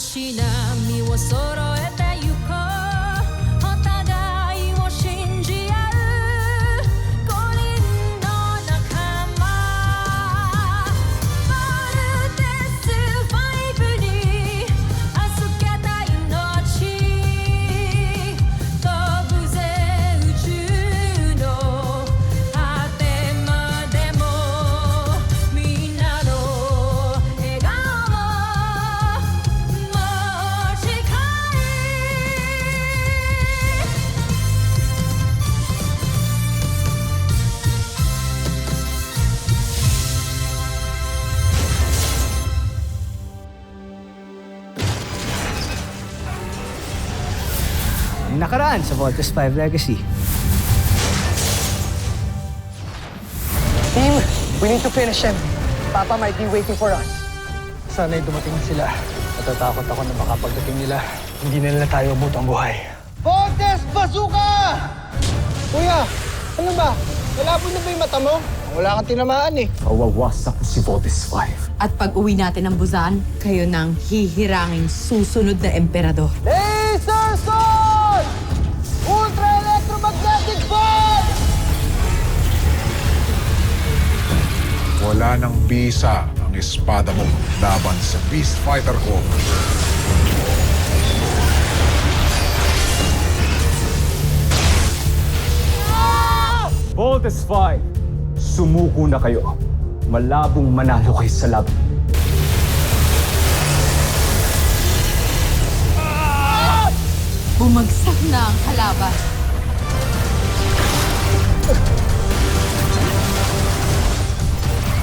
しなみを揃えてゆこうお互いを信じ合う五人の仲間ボルテス5に預けた命飛ぶぜ宇宙の果てまでもみんなの笑顔も持ち帰Nakaraan sa Voltes 5 Legacy. Team, we need to finish him. Papa might be waiting for us. Sana'y dumating na sila. Natatakot ako na baka pagdating nila, hindi na nila tayo butang buhay. Voltes Bazooka! Kuya, ano ba? Malabo na ba yung mata mo? Wala kang tinamaan eh. Kawawasak ko si Voltes 5. At pag uwi natin ng Busan, kayo nang hihiranging susunod na emperador. Laser Sword! Ultra Electromagnetic Ball! Wala nang bisa ang espada mo laban sa Beast Fighter ko. Voltes 5, sumuko na kayo. Malabong manalo kayo sa laban. Bumagsak na ang kalaban.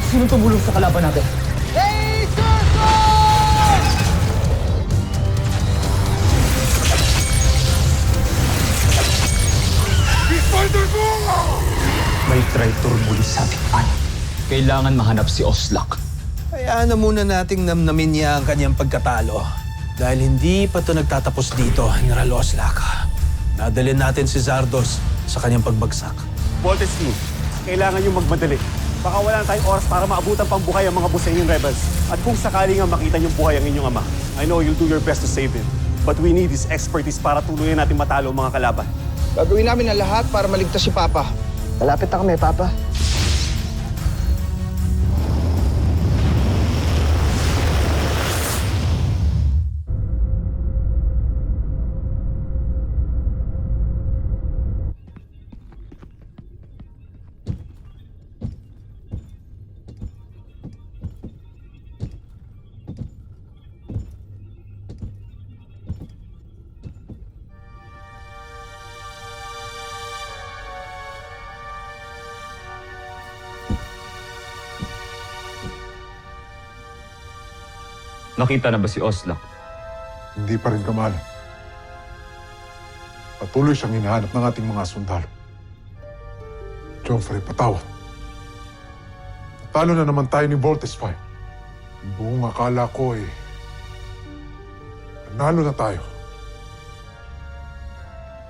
Sino tumulong sa kalaban natin? Laser Sword! Beast Fighter ko! May traitor muli sa ating panig. Kailangan mahanap si Oslak. Hayaan na muna nating namnamin niya ang kanyang pagkatalo. Dahil hindi pa ito nagtatapos dito, General Oslak. Nadalhin natin si Zardos sa kanyang pagbagsak. Voltes Team, kailangan yung magmadali. Baka wala na tayong oras para maabutan pang buhay ang mga Busenyong rebels. At kung sakali nga makita niyong buhay ang inyong ama, I know you'll do your best to save him. But we need his expertise para tuluyan natin matalo ang mga kalaban. Gagawin namin ang lahat para maligtas si Papa. Malapit na kami, Papa. Nakita na ba si Oslak? Hindi pa rin kamal. Patuloy siyang hinahanap ng ating mga sundalo. Joffrey, patawad. Natalo na naman tayo ni Voltes 5. Ang buong akala ko nanalo na tayo.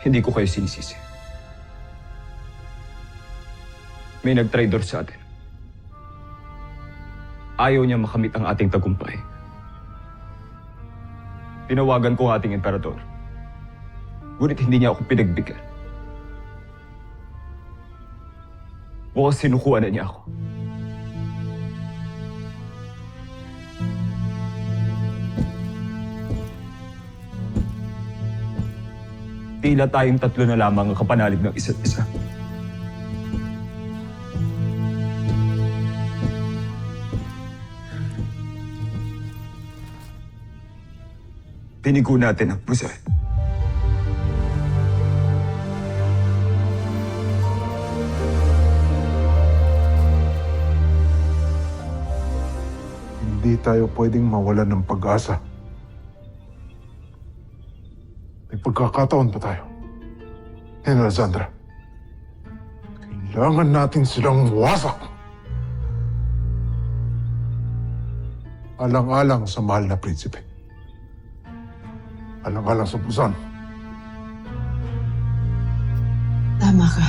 Hindi ko kayo sinisisi. May nag-traitor sa atin. Ayaw niya makamit ang ating tagumpay. Tinawagan ko ang ating emperador. Ngunit hindi niya ako pinagbigyan. Mukhang sinukuan na niya ako. Tila tayong tatlo na lamang ang kapanalig ng isa't isa. Tinigo natin ang Busan. Hindi tayo pwedeng mawalan ng pag-asa. May pagkakataon pa tayo. General Zandra, kailangan natin silang wasak. Alang-alang sa mahal na prinsipe. Alang-alang sa Busan. Tama ka,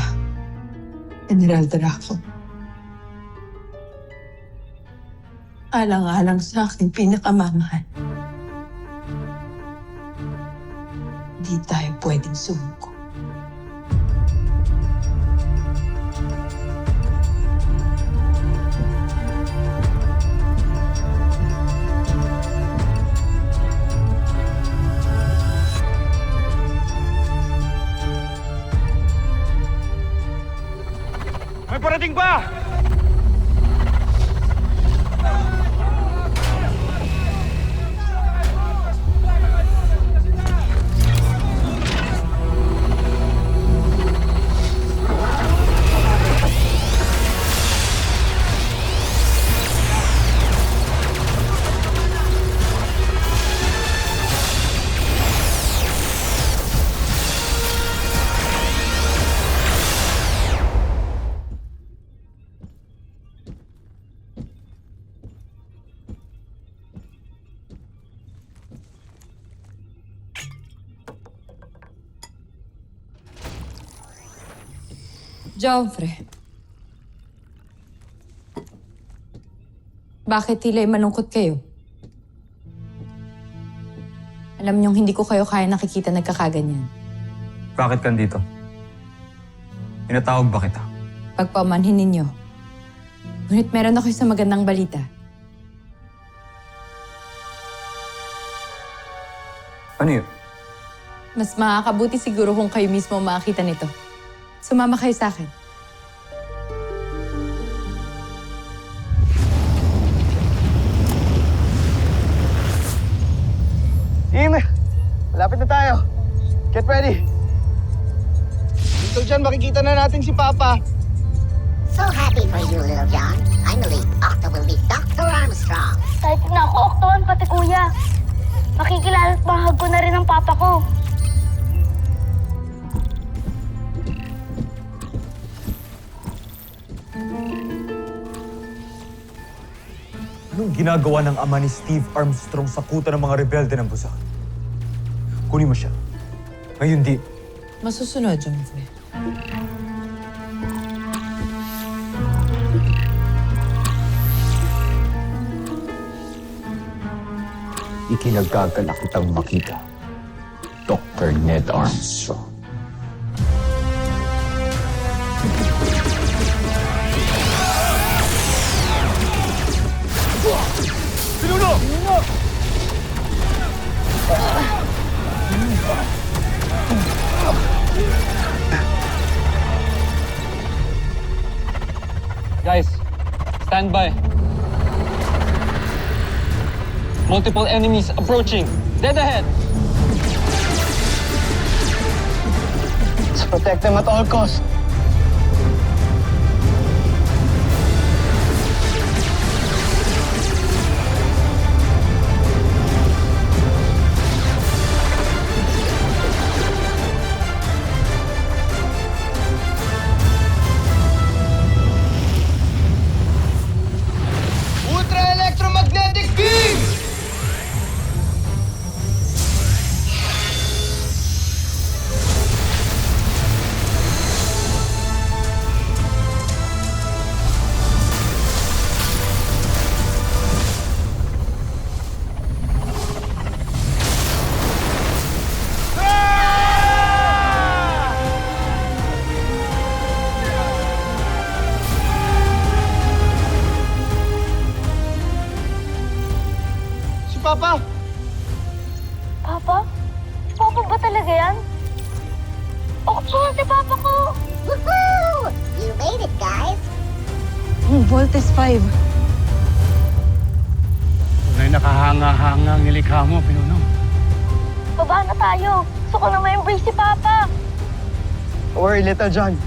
General Draco. Alang-alang sa aking pinakamamahal. Di tayo pwedeng sumuko. May parating ba? Joffrey. Bakit tila malungkot kayo? Alam niyong hindi ko kayo kaya nakikita nagkakaganyan. Bakit kandito? Pinatawag ba kita? Pagpamanhin ninyo. Ngunit meron ako isang magandang balita. Ano yun? Mas makakabuti siguro kung kayo mismo makakita nito. Sumama kayo sa akin. Team, malapit na tayo. Get ready. Dito dyan, makikita na natin si Papa. So happy for you, Little John. Finally, Octo will be Dr. Armstrong. Kahit na ako, Octoan, pati kuya. Makikilala at bahag ko na rin ang papa ko. Anong ginagawa ng ama ni Steve Armstrong sa kuta ng mga rebelde ng Busan? Kunin mo siya. Ngayon di. Masusunod, Joffrey. Ikinagagalak kitang makita. Dr. Ned Armstrong. Guys, stand by. Multiple enemies approaching. Dead ahead. Let's protect them at all costs. Ultra-electromagnetic beam! Papa! Papa? Papa ba talaga yan? Octoan si papa ko! Woohoo! You made it, guys. Voltes 5. Tunay nakahanga-hanga ang nilikha mo, Pinuno. Baba na tayo. Gusto ko na ma-embrace si papa. Don't worry, Little John.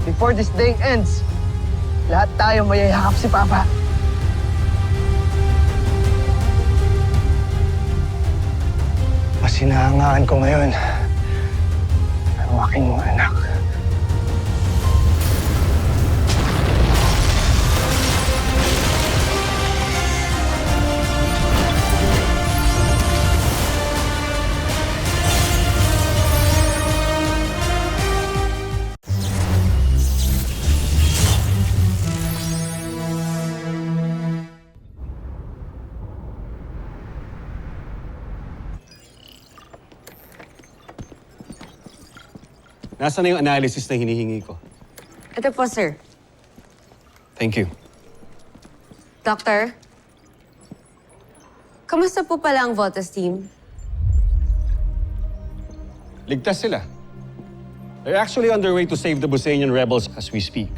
Before this day ends, lahat tayo mayayakap si Papa. Mas hinahangaan ko ngayon ang aking mga anak. Nasaan na yung analysis na hinihingi ko? Ito po, sir. Thank you. Doctor? Kamusta po pala ang Voltas team? Ligtas sila. They're actually on their way to save the Busanian rebels as we speak.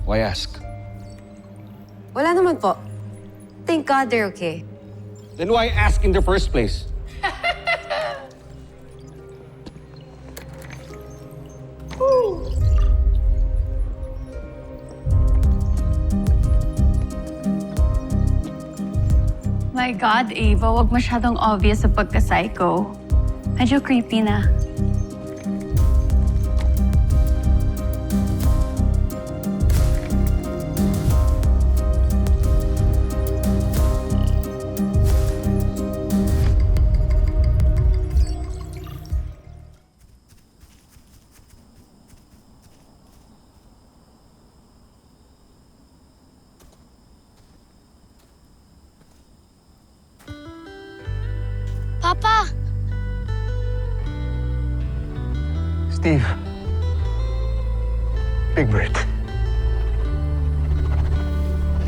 Why ask? Wala naman po. Thank God they're okay. Then why ask in the first place? My God, Ava, wag masyadong obvious sa pagka-psycho. Medyo creepy na. Papa! Steve. Big Bird.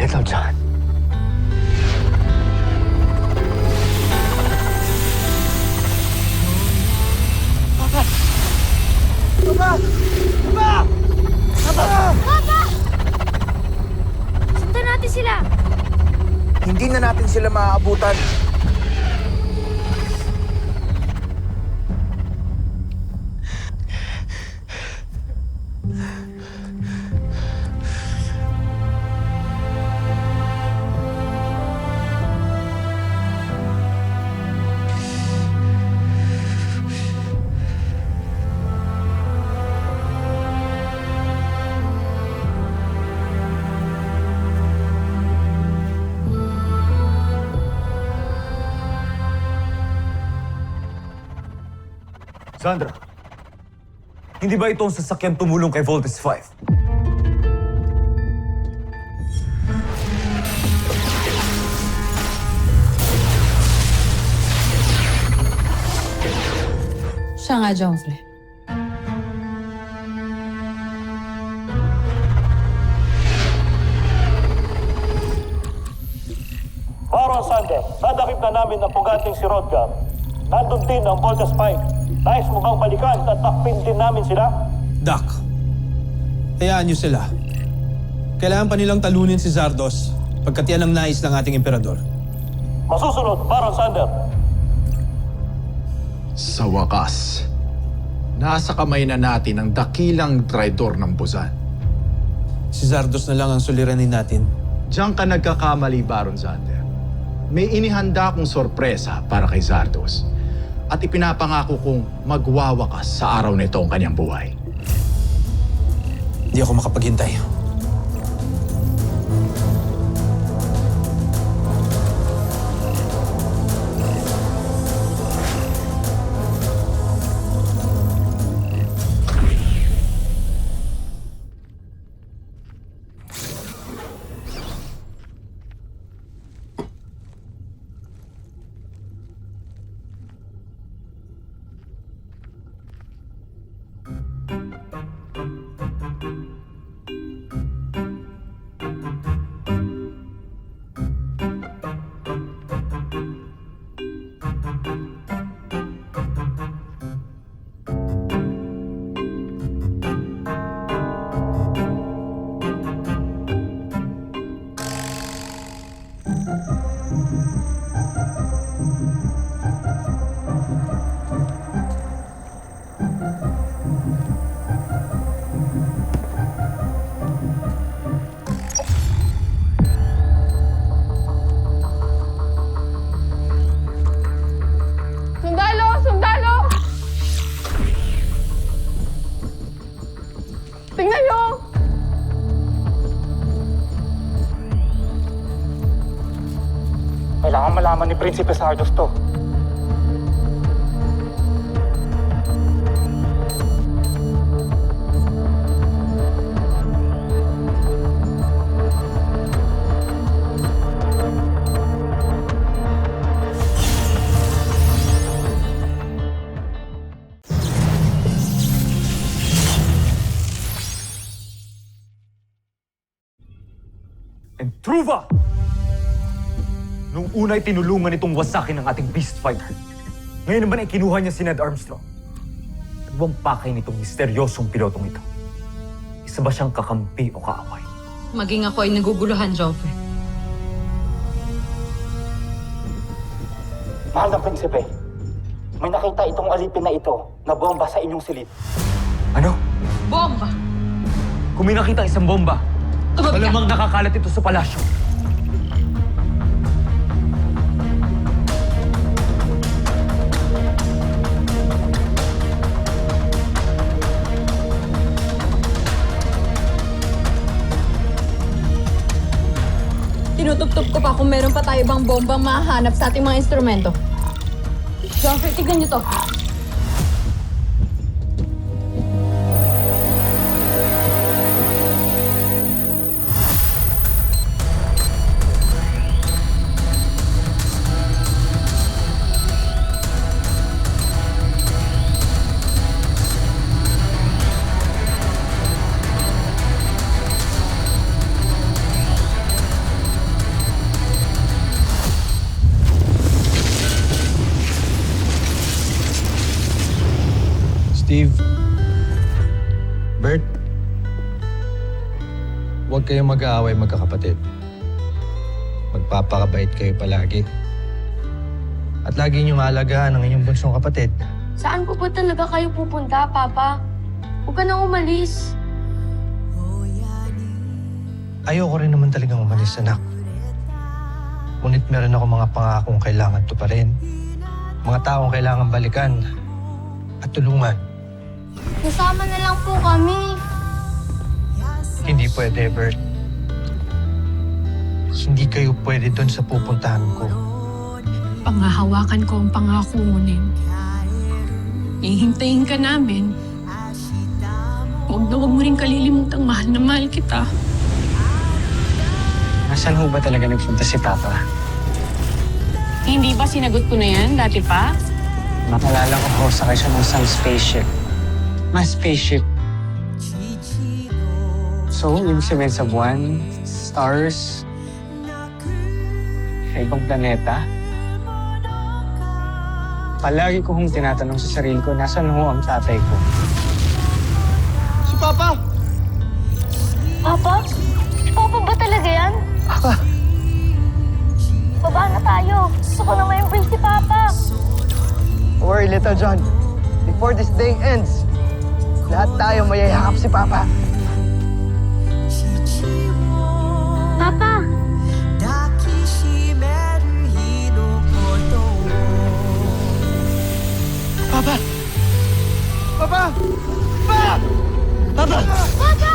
Little John. Sundan natin sila! Hindi na natin sila maaabutan. Sandra, hindi ba ito ang sasakyan tumulong kay Voltes 5? Siya nga, Joffrey. Baron Sande, sadakip na namin ang puganting si Rodgar. Nandun din ang Voltes 5. Nais mo bang balikan at takpin din namin sila? Doc, hayaan niyo sila. Kailangan pa nilang talunin si Zardos pagkat yan ang nais ng ating emperador. Masusunod, Baron Sander. Sa wakas, nasa kamay na natin ang dakilang traidor ng Busan. Si Zardos na lang ang suliranin natin. Diyan ka nagkakamali, Baron Zander. May inihanda akong sorpresa para kay Zardos. At ipinapangako kong magwawakas sa araw nito ang kanyang buhay. Hindi ako makapaghintay. Kailangan malaman ni Prinsipe Sardos to. Truva! Nung una ay tinulungan itong wasakin ng ating beast fighter. Ngayon naman ay kinuha niya si Ned Armstrong. Ano bang pakay nitong misteryosong pilotong ito? Isa ba siyang kakampi o kaaway? Maging ako ay naguguluhan, Joffrey. Mahal na prinsipe, may nakita itong alipin na ito na bomba sa inyong silid. Ano? Bomba! Kung may nakita isang bomba, malamang nakakalat ito sa palasyo. Tinutuptup ko pa kung meron pa tayo bang bombang mahahanap sa ating mga instrumento. Joffrey, tignan niyo to. Steve, Bert, huwag kayong mag-aaway magkakapatid. Magpapakabait kayo palagi. At lagi niyong alagaan ang inyong bunsong kapatid. Saan po ba talaga kayo pupunta, Papa? Huwag ka nang umalis. Ayoko rin naman talagang umalis, anak. Ngunit meron ako mga pangakong kailangan tuparin. Mga taong kailangan balikan at tulungan. Kasama na lang po kami. Hindi pwede, Bert. Hindi kayo pwede doon sa pupuntahan ko. Pangahawakan ko ang pangako mo, Ned. Hihintayin ka namin. Huwag mo rin kalilimutang mahal na mahal kita. Nasaan ho ba talaga nagpunta si Papa? Hindi ba sinagot ko na yan dati pa? Nakalala ko ho sa kayo ng isang spaceship. Mas spaceship. So, ibig sabihin sa buwan, stars, sa ibang planeta. Palagi ko hong tinatanong sa sarili ko, nasaan ho ang tatay ko? Si Papa! Papa? Papa ba talaga yan? Papa! Baba na tayo. Gusto ko na ma-embrace si Papa. Don't worry, Little John. Before this day ends, lahat tayo mayayakap si Papa. Papa! Papa! Papa! Papa! Papa! Papa!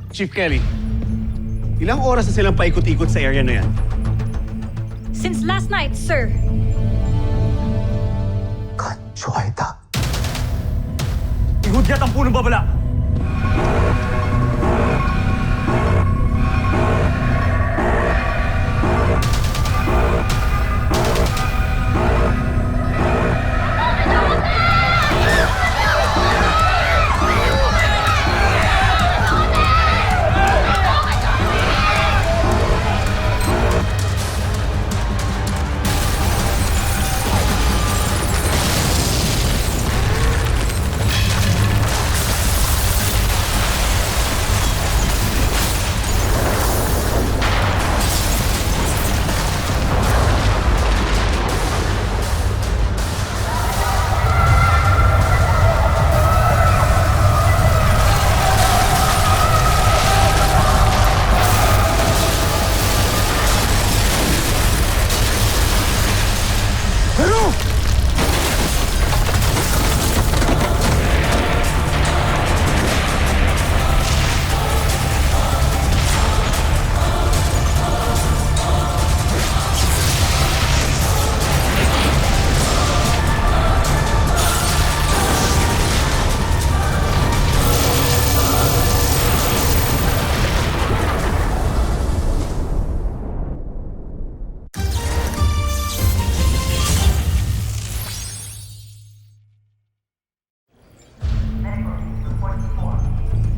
Chief Kelly, ilang oras na silang paikot-ikot sa area na yan? Since last night, sir. Kanchuaita. Ihudyat ang punong babala!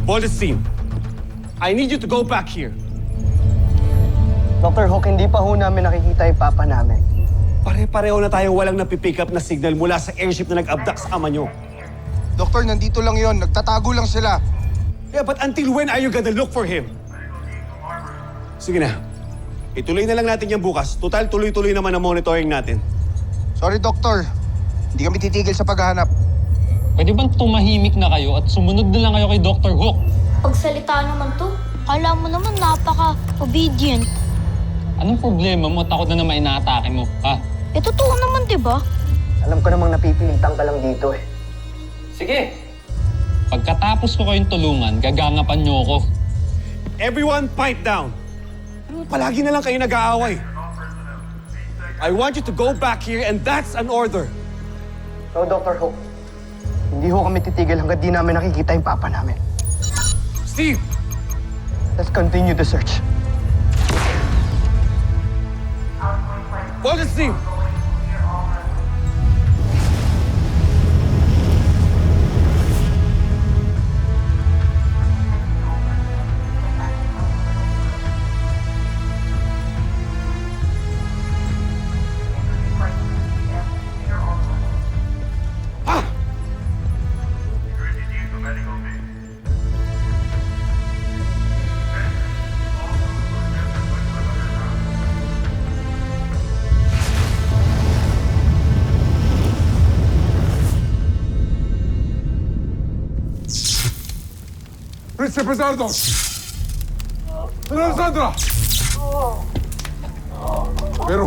Voltes team, I need you to go back here. Dr. Hook, hindi pa ho namin nakikita yung papa namin. Pare-pareho na tayong walang napipick up na signal mula sa airship na nag-abduct sa ama nyo. Doktor, nandito lang yon. Nagtatago lang sila. Yeah, but until when are you gonna look for him? Sige na. Ituloy na lang natin yan bukas. Total, tuloy-tuloy naman ang monitoring natin. Sorry, Doktor. Hindi kami titigil sa paghahanap. Pwede bang tumahimik na kayo at sumunod na lang kayo kay Dr. Hook? Pagsalita naman to. Kala mo naman napaka-obedient. Anong problema mo? Takot na naman inaatake mo, ha? Eh, totoo naman, diba? Alam ko namang napipilitan ka lang dito eh. Sige. Pagkatapos ko kayong tulungan, gagangapan niyo ako. Everyone pipe down. Palagi na lang kayo nag-aaway. I want you to go back here and that's an order. No, Dr. Hook. Hindi ho kami titigil hanggang di namin nakikita yung papa namin. Steve! Let's continue the search. Voltes team! Príncipe Zardos! General Sandra! Pero...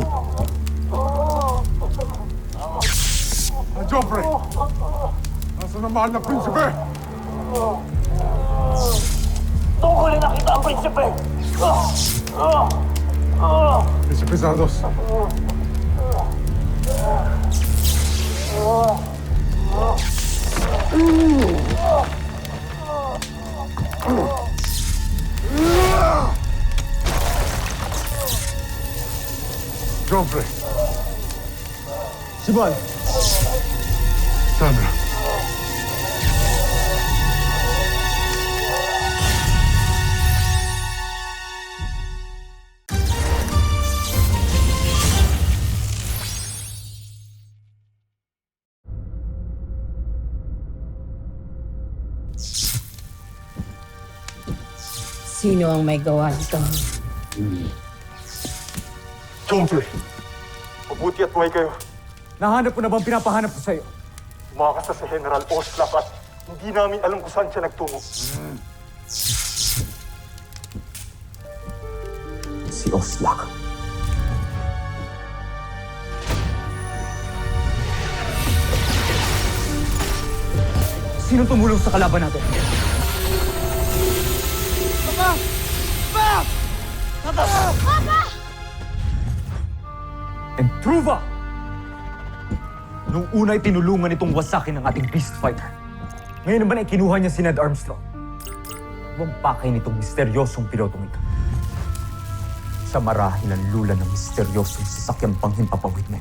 Joffrey! Nasaan ang mahal na prinsipe? Doon ko rin nakita ang prinsipe! Príncipe Zardos. Joffrey. Sibal! Sandra. Sino ang may gawa nito? Joffrey. Mabuti at buhay kayo. Nahanap mo na bang pinapahanap ko sa'yo? Umakas na sa General Oslap at hindi namin alam kung saan siya nagtungo. Si Oslak. Sino tumulong sa kalaban natin? And Truva! Nung una'y tinulungan itong wasakin ng ating beast fighter. Ngayon naman ay kinuha niya si Ned Armstrong. Huwag pakay nitong misteryosong pilotong ito. Sa marahil ang lula ng misteryosong sasakyang panghimpapawid mo.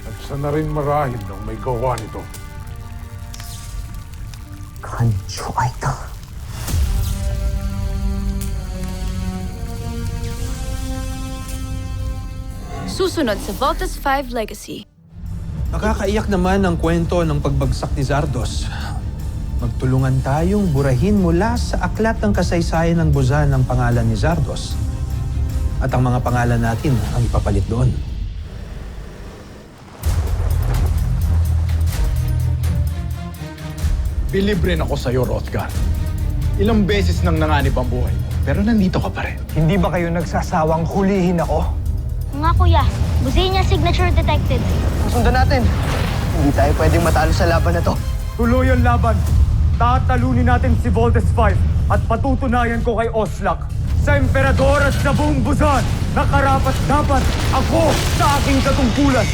At siya na rin marahil ng may gawa nito. Kancho Aita. Susunod sa Voltes 5 Legacy. Nakakaiyak naman ang kwento ng pagbagsak ni Zardos. Magtulungan tayong burahin mula sa aklat ng kasaysayan ng Buzan ang pangalan ni Zardos. At ang mga pangalan natin ang ipapalit doon. Believe rin ako sa'yo, Rothgar. Ilang beses nang nanganib ang buhay mo, pero nandito ka pa rin. Hindi ba kayo nagsasawang hulihin ako? Nga kuya, Buzinia signature detected. Susundan natin. Hindi tayo pwedeng matalo sa laban na to. Tuloy ang laban. Tatalunin natin si Voltes 5 at patutunayan ko kay Oslak sa Emperador at sa buong Buzan na karapat-dapat ako sa aking katungkulan.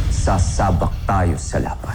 Sasabak tayo sa laban.